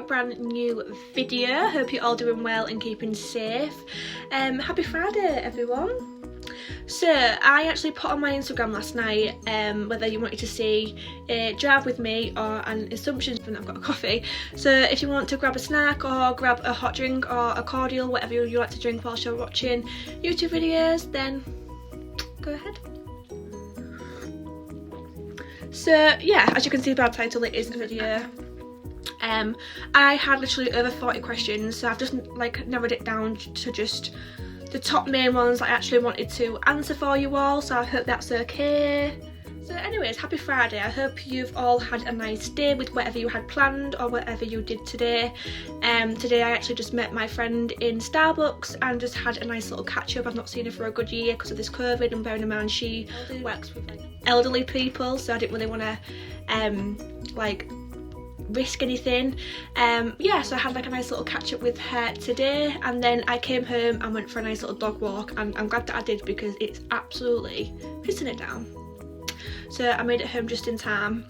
a brand new video. Hope you're all doing well and keeping safe. Happy Friday everyone. So I actually put on my Instagram last night whether you wanted to see a drive with me or an assumption when I've got a coffee. So if you want to grab a snack or grab a hot drink or a cordial, whatever you like to drink whilst you're watching YouTube videos, then go ahead. So yeah, as you can see by the title, it is a video. I had literally over 40 questions, so I've just like narrowed it down to just the top main ones I actually wanted to answer for you all, so I hope that's okay. So anyways, happy Friday. I hope you've all had a nice day with whatever you had planned or whatever you did today. Today I actually just met my friend in Starbucks and just had a nice little catch up. I've not seen her for a good year because of this COVID, and bearing in mind she works with elderly people, so I didn't really want to like risk anything. Yeah, so I had like a nice little catch up with her today, and then I came home and went for a nice little dog walk, and I'm glad that I did because it's absolutely pissing it down. So I made it home just in time.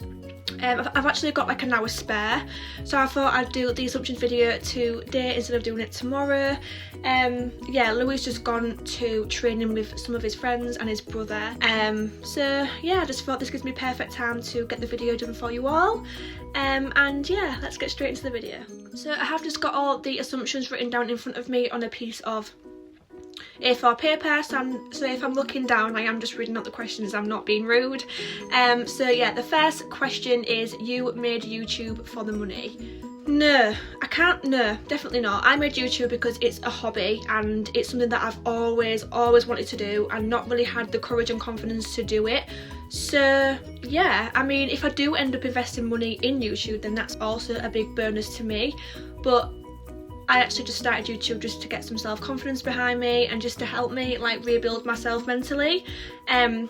I've actually got like an hour spare, so I thought I'd do the assumptions video today instead of doing it tomorrow. Yeah, Louis just gone to training with some of his friends and his brother. So yeah, I just thought this gives me perfect time to get the video done for you all. And yeah, let's get straight into the video. So I have just got all the assumptions written down in front of me on a piece of A4 paper, so if I'm looking down I am just reading out the questions, I'm not being rude. So yeah, the first question is, you made YouTube for the money? No, I can't. No, definitely not. I made YouTube because it's a hobby and it's something that I've always wanted to do and not really had the courage and confidence to do it. So yeah, I mean, if I do end up investing money in YouTube, then that's also a big bonus to me. But I actually just started YouTube just to get some self-confidence behind me and just to help me like rebuild myself mentally. I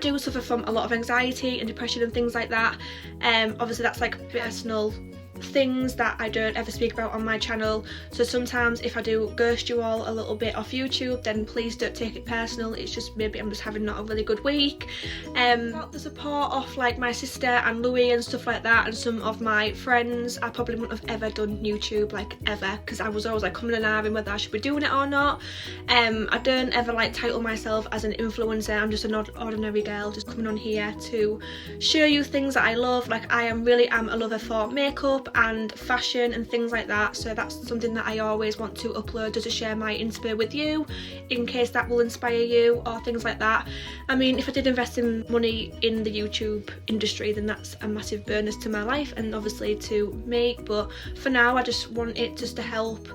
do suffer from a lot of anxiety and depression and things like that. Obviously that's like personal things that I don't ever speak about on my channel, so sometimes if I do ghost you all a little bit off YouTube, then please don't take it personal. It's just maybe I'm just having not a really good week. Without the support of like my sister and Louis and stuff like that and some of my friends, I probably wouldn't have ever done YouTube, like ever, because I was always like coming and arguing whether I should be doing it or not. I don't ever like title myself as an influencer. I'm just an ordinary girl just coming on here to show you things that I love. Like I really am a lover for makeup and fashion and things like that, so that's something that I always want to upload just to share my inspo with you in case that will inspire you or things like that. I mean, if I did invest in money in the YouTube industry, then that's a massive bonus to my life and obviously to me, but for now I just want it just to help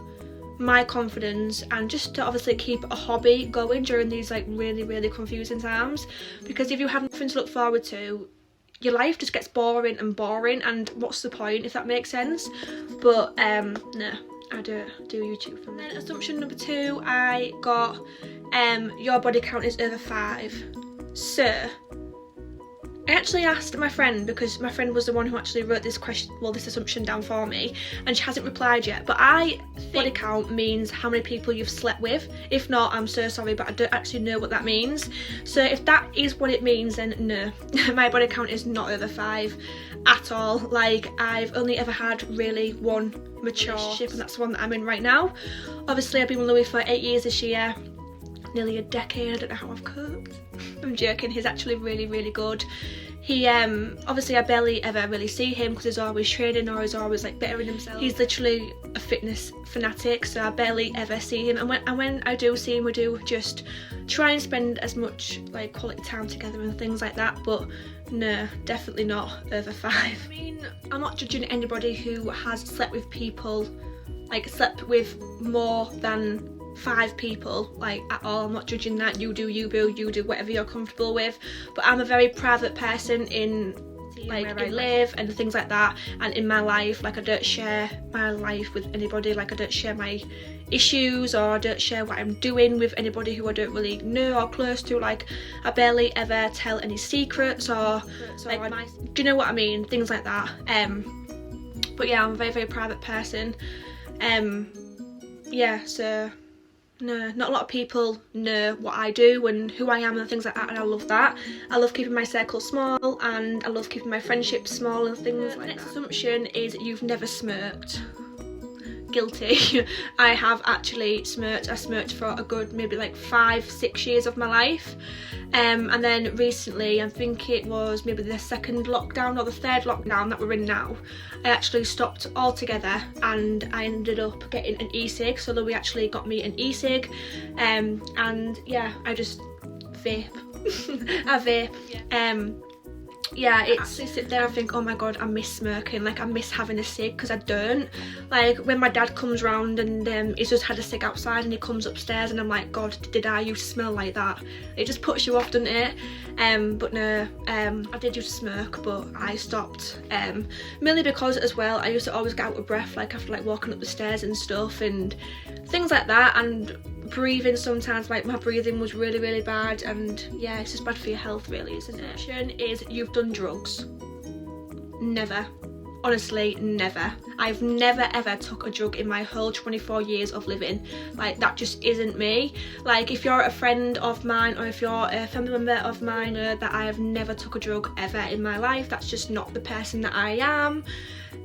my confidence and just to obviously keep a hobby going during these like really confusing times, because if you have nothing to look forward to, your life just gets boring and what's the point, if that makes sense. But no, I don't do YouTube for me. Then assumption number 2, I got your body count is over 5. So I actually asked my friend, because my friend was the one who actually wrote this question, well, this assumption down for me, and she hasn't replied yet, but I think body count means how many people you've slept with. If not, I'm so sorry, but I don't actually know what that means. So if that is what it means, then no, my body count is not over 5 at all. Like, I've only ever had really one mature relationship, and that's the one that I'm in right now. Obviously I've been with Louis for 8 years this year, nearly a decade. I don't know how I've coped. I'm joking, he's actually really good. He obviously I barely ever really see him because he's always training or he's always like bettering himself. He's literally a fitness fanatic, so I barely ever see him, and when I do see him, we do just try and spend as much like quality time together and things like that. But no, definitely not over 5. I mean, I'm not judging anybody who has slept with people, like slept with more than 5 people, like at all. I'm not judging that. You do you, boo, you do whatever you're comfortable with, but I'm a very private person in like where I live and things like that, and in my life. Like I don't share my life with anybody, like I don't share my issues or I don't share what I'm doing with anybody who I don't really know or close to. Like I barely ever tell any secrets or like do you know what I mean, things like that. But yeah, I'm a very private person. Yeah, so no, not a lot of people know what I do and who I am and things like that, and I love that. I love keeping my circle small, and I love keeping my friendships small and things like that. Next assumption is you've never smirked. Guilty. I have actually smirked. I smirked for a good maybe like 5-6 years of my life, and then recently, I think it was maybe the second lockdown or the third lockdown that we're in now, I actually stopped altogether, and I ended up getting an e-cig. So Louis actually got me an e-cig, and yeah, I just vape. I vape. Yeah, it's sit there and think, oh my god, I miss smirking, like I miss having a cig, because I don't. Like when my dad comes round and he's just had a cig outside and he comes upstairs and I'm like, god, did I used to smell like that? It just puts you off, doesn't it? But no, I did used to smirk, but I stopped, mainly because as well I used to always get out of breath, like after like walking up the stairs and stuff and things like that, and breathing sometimes, like my breathing was really bad, and yeah, it's just bad for your health really, isn't it? Option is you've done drugs. Never. Honestly, never. I've never ever took a drug in my whole 24 years of living. Like that just isn't me. Like if you're a friend of mine or if you're a family member of mine, that I have never took a drug ever in my life. That's just not the person that I am.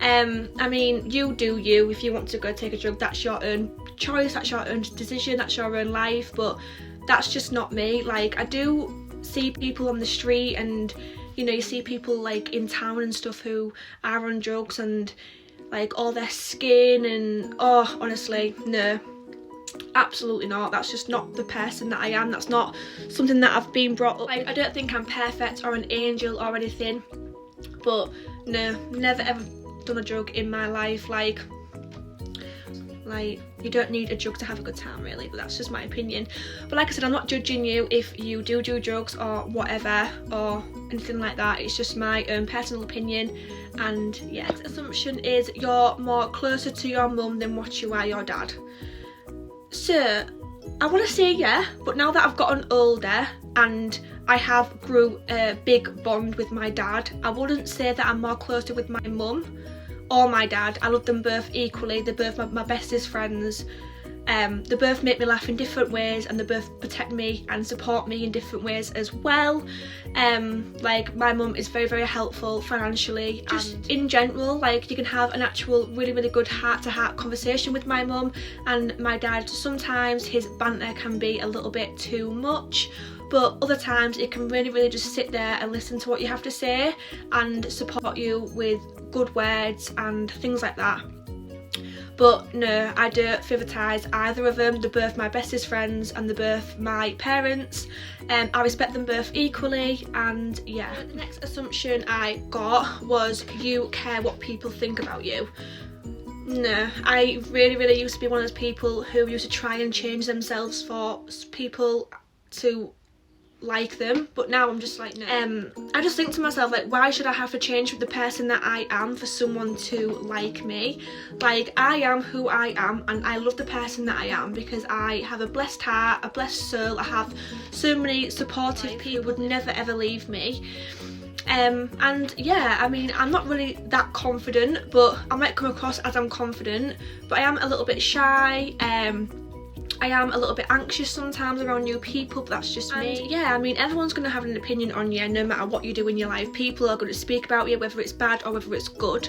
I mean, you do you. If you want to go take a drug, that's your own choice, that's your own decision, that's your own life, but that's just not me. Like I do see people on the street, and you know, you see people like in town and stuff who are on drugs, and like all their skin, and oh, honestly, no, absolutely not. That's just not the person that I am. That's not something that I've been brought up. Like I don't think I'm perfect or an angel or anything, but no, never ever done a drug in my life. Like you don't need a drug to have a good time really, but that's just my opinion. But like I said, I'm not judging you if you do drugs or whatever or anything like that. It's just my own personal opinion. And yeah, the assumption is you're more closer to your mum than what you are your dad. So I want to say yeah, but now that I've gotten older and I have grew a big bond with my dad, I wouldn't say that I'm more closer with my mum or my dad. I love them both equally. They're both my bestest friends. They both make me laugh in different ways, and they both protect me and support me in different ways as well. Like my mum is very helpful financially, just in general. Like you can have an actual really good heart-to-heart conversation with my mum, and my dad, sometimes his banter can be a little bit too much, but other times it can really just sit there and listen to what you have to say and support you with good words and things like that. But no, I don't favoritise either of them. They're both my bestest friends and they're both my parents. I respect them both equally, and yeah. The next assumption I got was you care what people think about you. No, I really used to be one of those people who used to try and change themselves for people to like them, but now I'm just like, no. I just think to myself, like, why should I have to change the person that I am for someone to like me? Like, I am who I am, and I love the person that I am because I have a blessed heart, a blessed soul. I have so many supportive people who would never ever leave me. And yeah, I mean, I'm not really that confident, but I might come across as I'm confident, but I am a little bit shy. I am a little bit anxious sometimes around new people, but that's just me. Yeah, I mean, everyone's going to have an opinion on you no matter what you do in your life. People are going to speak about you, whether it's bad or whether it's good.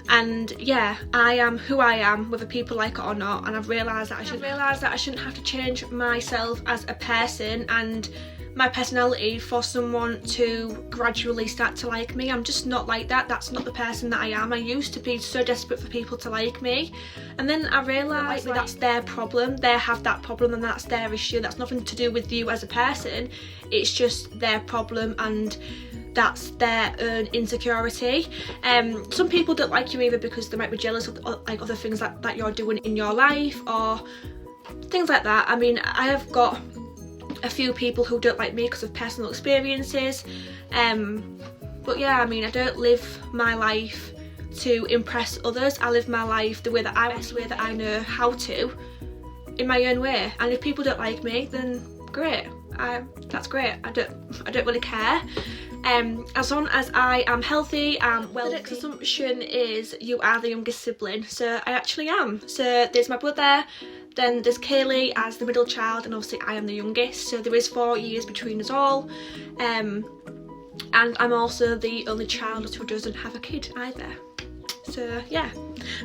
And yeah, I am who I am, whether people like it or not, and I've realised that I shouldn't have to change myself as a person and my personality for someone to gradually start to like me. I'm just not like that. That's not the person that I am. I used to be so desperate for people to like me, and then I realised like, that's their problem. They have that problem and that's their issue. That's nothing to do with you as a person. It's just their problem, and that's their own insecurity. Some people don't like you either because they might be jealous of like other things that you're doing in your life or things like that. I mean, I have got a few people who don't like me because of personal experiences, but yeah, I mean, I don't live my life to impress others. I live my life the way that I know how to, in my own way. And if people don't like me, then great, that's great. I don't really care. As long as I am healthy and wealthy. The next assumption is you are the youngest sibling. So I actually am. So there's my brother, Then there's Kaylee as the middle child, and obviously I am the youngest, so there is 4 years between us all. And I'm also the only child who doesn't have a kid either. So yeah,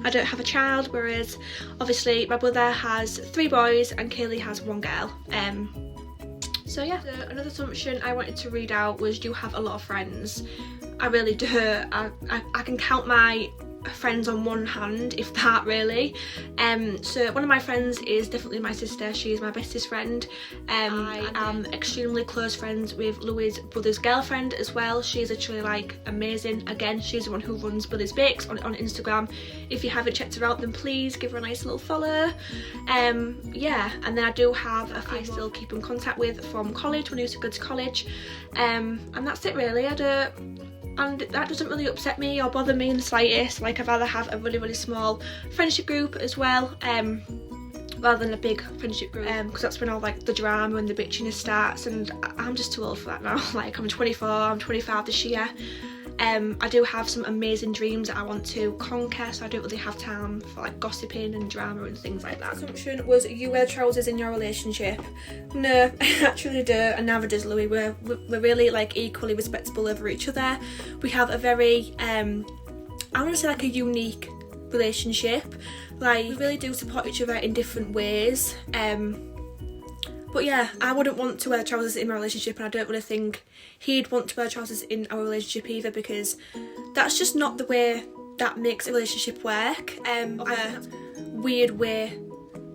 I don't have a child, whereas obviously my brother has 3 boys and Kaylee has 1 girl. So yeah, so another assumption I wanted to read out was you have a lot of friends. I really do. I can count my friends on one hand, if that, really. So one of my friends is definitely my sister. She is my bestest friend. I am extremely close friends with Louis' brother's girlfriend as well. She's actually like amazing. Again, she's the one who runs Brothers Bakes on Instagram. If you haven't checked her out, then please give her a nice little follow. Yeah, and then I do have a few I still keep in contact with from college when I used to go to college, and that's it really. And that doesn't really upset me or bother me in the slightest. Like, I'd rather have a really small friendship group as well, rather than a big friendship group, because that's when all like the drama and the bitchiness starts, and I'm just too old for that now. Like, I'm 24, I'm 25 this year. I do have some amazing dreams that I want to conquer, so I don't really have time for like gossiping and drama and things like that. Assumption was you wear trousers in your relationship. No, I actually don't, and neither does Louis. We're really like equally respectable over each other. We have a very I want to say like a unique relationship. Like, we really do support each other in different ways. But yeah, I wouldn't want to wear trousers in my relationship, and I don't really think he'd want to wear trousers in our relationship either, because that's just not the way that makes a relationship work. A weird way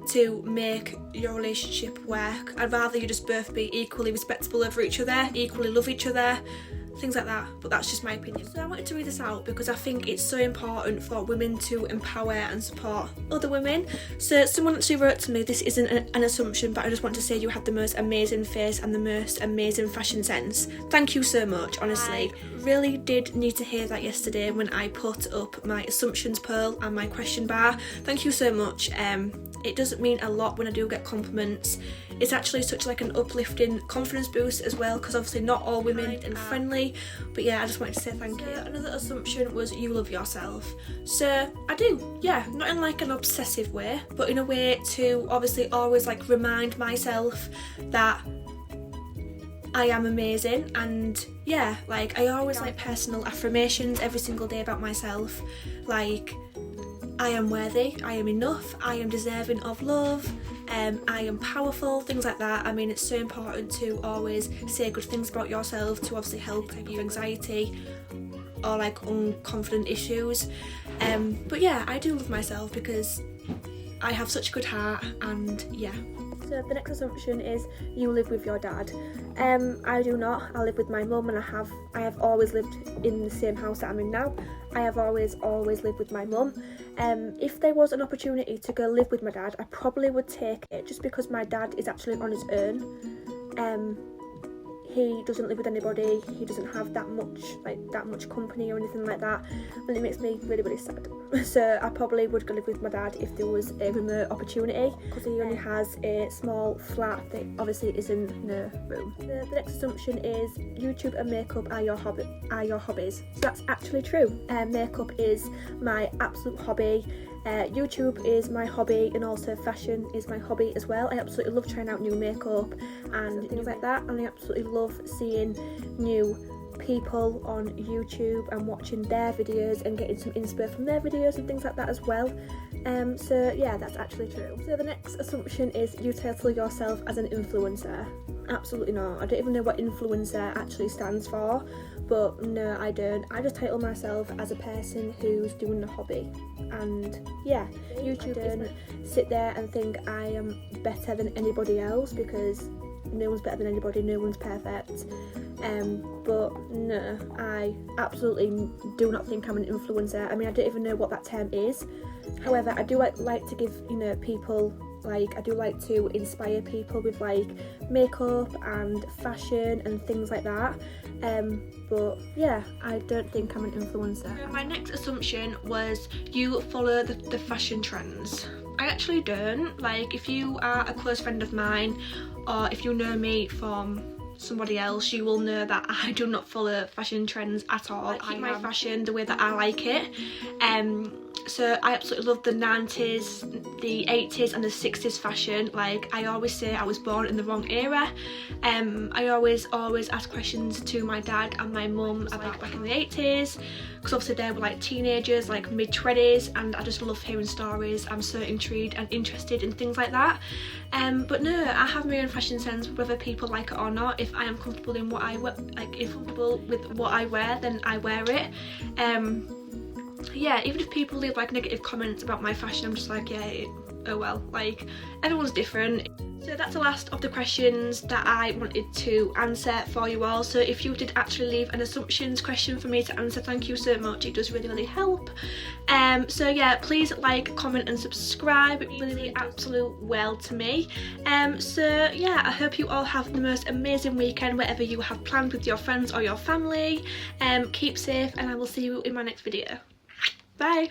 to make your relationship work. I'd rather you just both be equally respectable over each other, equally love each other, things like that, but that's just my opinion. So I wanted to read this out because I think it's so important for women to empower and support other women. So someone actually wrote to me, this isn't an assumption, but I just want to say you have the most amazing face and the most amazing fashion sense. Thank you so much, honestly. I really did need to hear that yesterday when I put up my assumptions poll and my question bar. Thank you so much. It doesn't mean a lot when I do get compliments. It's actually such like an uplifting confidence boost as well, because obviously not all women are friendly. But yeah, I just wanted to say thank you. Another assumption was you love yourself. So I do, yeah, not in like an obsessive way, but in a way to obviously always like remind myself that I am amazing. And yeah, like I always like personal affirmations every single day about myself, like I am worthy, I am enough, I am deserving of love, I am powerful, things like that. I mean, it's so important to always say good things about yourself to obviously help your anxiety or like unconfident issues. But yeah, I do love myself because I have such a good heart, and yeah. So the next assumption is you live with your dad. I do not. I live with my mum, and I have always lived in the same house that I'm in now. I have always lived with my mum. If there was an opportunity to go live with my dad, I probably would take it, just because my dad is actually on his own. He doesn't live with anybody, he doesn't have that much company or anything like that, and it makes me really sad. So I probably would go live with my dad if there was a remote opportunity, because he only has a small flat that obviously isn't no room. The next assumption is YouTube and makeup are your hobbies. So that's actually true. Makeup is my absolute hobby. YouTube is my hobby, and also fashion is my hobby as well. I absolutely love trying out new makeup and things like that, and I absolutely love seeing new people on YouTube and watching their videos and getting some inspo from their videos and things like that as well. So yeah, that's actually true. So the next assumption is you title yourself as an influencer. Absolutely not. I don't even know what influencer actually stands for, but no, I don't. I just title myself as a person who's doing a hobby. And yeah, YouTube don't sit there and think I am better than anybody else, because no one's better than anybody, no one's perfect. But no, I absolutely do not think I'm an influencer. I mean, I don't even know what that term is. However, I do like to give, people, like, I do like to inspire people with like makeup and fashion and things like that. But yeah, I don't think I'm an influencer. My next assumption was you follow the fashion trends. I actually don't. Like, if you are a close friend of mine, or if you know me from somebody else, you will know that I do not follow fashion trends at all. I keep my fashion the way that I like it. So I absolutely love the 90s, the 80s and the 60s fashion. Like I always say I was born in the wrong era. I always ask questions to my dad and my mum about back in the 80s, because obviously they were like teenagers, like mid-20s, and I just love hearing stories. I'm so intrigued and interested in things like that. But no, I have my own fashion sense, whether people like it or not. If I am comfortable in what I wear, like if I'm comfortable with what I wear, then I wear it. Yeah, even if people leave like negative comments about my fashion, I'm just like, yeah, oh well, like everyone's different. So that's the last of the questions that I wanted to answer for you all. So if you did actually leave an assumptions question for me to answer, thank you so much, it does really help. So yeah, please like, comment and subscribe, it really the absolute well to me. So yeah, I hope you all have the most amazing weekend whatever you have planned with your friends or your family. Keep safe, and I will see you in my next video. Bye!